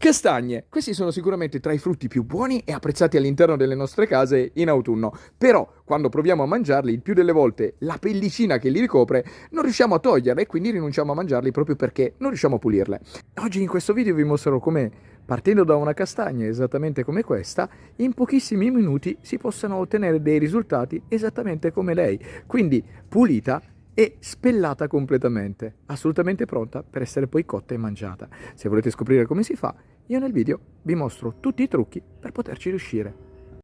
Castagne, questi sono sicuramente tra i frutti più buoni e apprezzati all'interno delle nostre case in autunno, però quando proviamo a mangiarli il più delle volte la pellicina che li ricopre non riusciamo a toglierla e quindi rinunciamo a mangiarli proprio perché non riusciamo a pulirle. Oggi in questo video vi mostrerò come, partendo da una castagna esattamente come questa, in pochissimi minuti si possano ottenere dei risultati esattamente come lei, quindi pulita e spellata completamente, assolutamente pronta per essere poi cotta e mangiata. Se volete scoprire come si fa, io nel video vi mostro tutti i trucchi per poterci riuscire.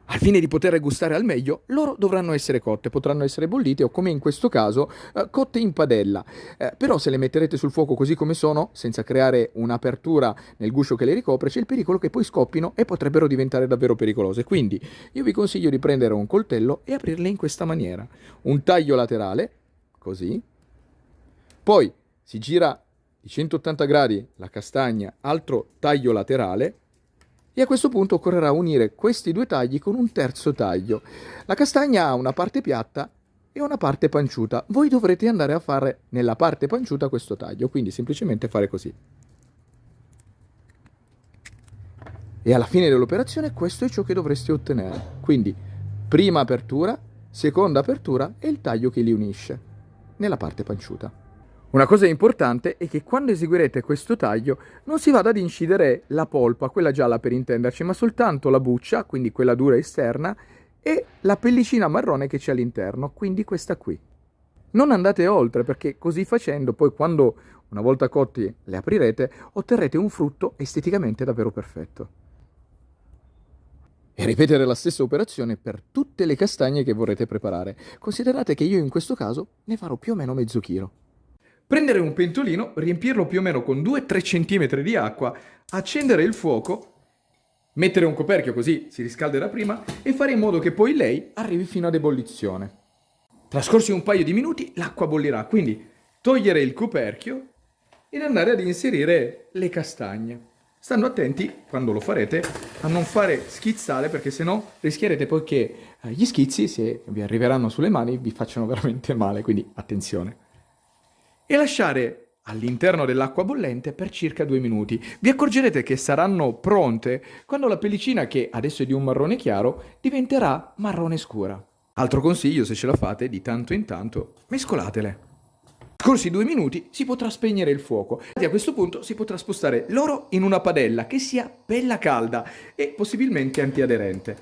Al fine di poter gustare al meglio, loro dovranno essere cotte, potranno essere bollite o come in questo caso, cotte in padella. Però se le metterete sul fuoco così come sono, senza creare un'apertura nel guscio che le ricopre, c'è il pericolo che poi scoppino e potrebbero diventare davvero pericolose. Quindi io vi consiglio di prendere un coltello e aprirle in questa maniera. Un taglio laterale, così. Poi si gira di 180 gradi la castagna, altro taglio laterale, e a questo punto occorrerà unire questi due tagli con un terzo taglio. La castagna ha una parte piatta e una parte panciuta. Voi dovrete andare a fare nella parte panciuta questo taglio, quindi semplicemente fare così. E alla fine dell'operazione questo è ciò che dovreste ottenere. Quindi prima apertura, seconda apertura e il taglio che li unisce nella parte panciuta. Una cosa importante è che quando eseguirete questo taglio non si vada ad incidere la polpa, quella gialla per intenderci, ma soltanto la buccia, quindi quella dura esterna, e la pellicina marrone che c'è all'interno, quindi questa qui. Non andate oltre perché così facendo poi quando una volta cotti le aprirete otterrete un frutto esteticamente davvero perfetto. E ripetere la stessa operazione per tutte le castagne che vorrete preparare. Considerate che io in questo caso ne farò più o meno mezzo chilo. Prendere un pentolino, riempirlo più o meno con 2-3 cm di acqua, accendere il fuoco, mettere un coperchio così si riscalderà prima e fare in modo che poi lei arrivi fino ad ebollizione. Trascorsi un paio di minuti l'acqua bollirà, quindi togliere il coperchio ed andare ad inserire le castagne. Stando attenti, quando lo farete, a non fare schizzare perché sennò rischierete poi che gli schizzi, se vi arriveranno sulle mani, vi facciano veramente male, quindi attenzione. E lasciare all'interno dell'acqua bollente per circa 2 minuti. Vi accorgerete che saranno pronte quando la pellicina, che adesso è di un marrone chiaro, diventerà marrone scura. Altro consiglio, se ce la fate, di tanto in tanto, mescolatele. Scorsi 2 minuti si potrà spegnere il fuoco e a questo punto si potrà spostare l'oro in una padella che sia bella calda e possibilmente antiaderente.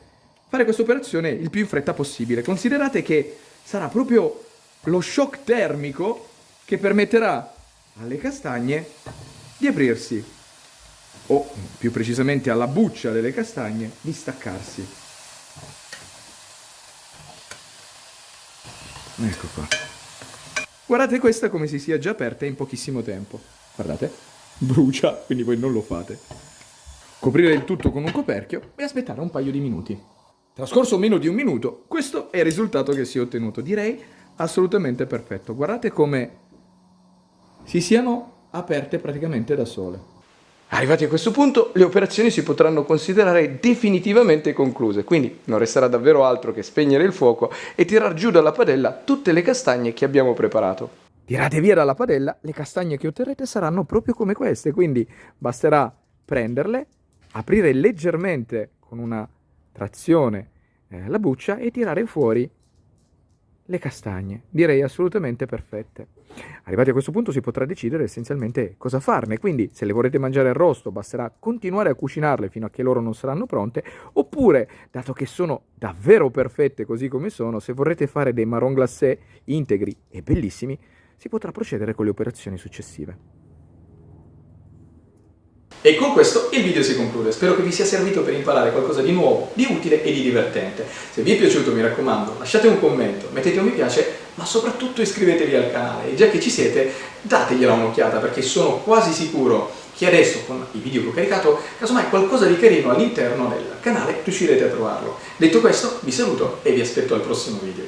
Fare questa operazione il più in fretta possibile. Considerate che sarà proprio lo shock termico che permetterà alle castagne di aprirsi, o più precisamente alla buccia delle castagne di staccarsi. Ecco qua. Guardate questa come si sia già aperta in pochissimo tempo. Guardate, brucia, quindi voi non lo fate. Coprire il tutto con un coperchio e aspettare un paio di minuti. Trascorso meno di un minuto, questo è il risultato che si è ottenuto. Direi assolutamente perfetto. Guardate come si siano aperte praticamente da sole. Arrivati a questo punto, le operazioni si potranno considerare definitivamente concluse, quindi non resterà davvero altro che spegnere il fuoco e tirar giù dalla padella tutte le castagne che abbiamo preparato. Tirate via dalla padella, le castagne che otterrete saranno proprio come queste, quindi basterà prenderle, aprire leggermente con una trazione la buccia e tirare fuori le castagne, direi assolutamente perfette. Arrivati a questo punto si potrà decidere essenzialmente cosa farne, quindi se le vorrete mangiare arrosto basterà continuare a cucinarle fino a che loro non saranno pronte, oppure, dato che sono davvero perfette così come sono, se vorrete fare dei marron glacé integri e bellissimi, si potrà procedere con le operazioni successive. E con questo il video si conclude, spero che vi sia servito per imparare qualcosa di nuovo, di utile e di divertente. Se vi è piaciuto mi raccomando lasciate un commento, mettete un mi piace, ma soprattutto iscrivetevi al canale e già che ci siete dategliela un'occhiata perché sono quasi sicuro che adesso con i video che ho caricato, casomai qualcosa di carino all'interno del canale riuscirete a trovarlo. Detto questo vi saluto e vi aspetto al prossimo video.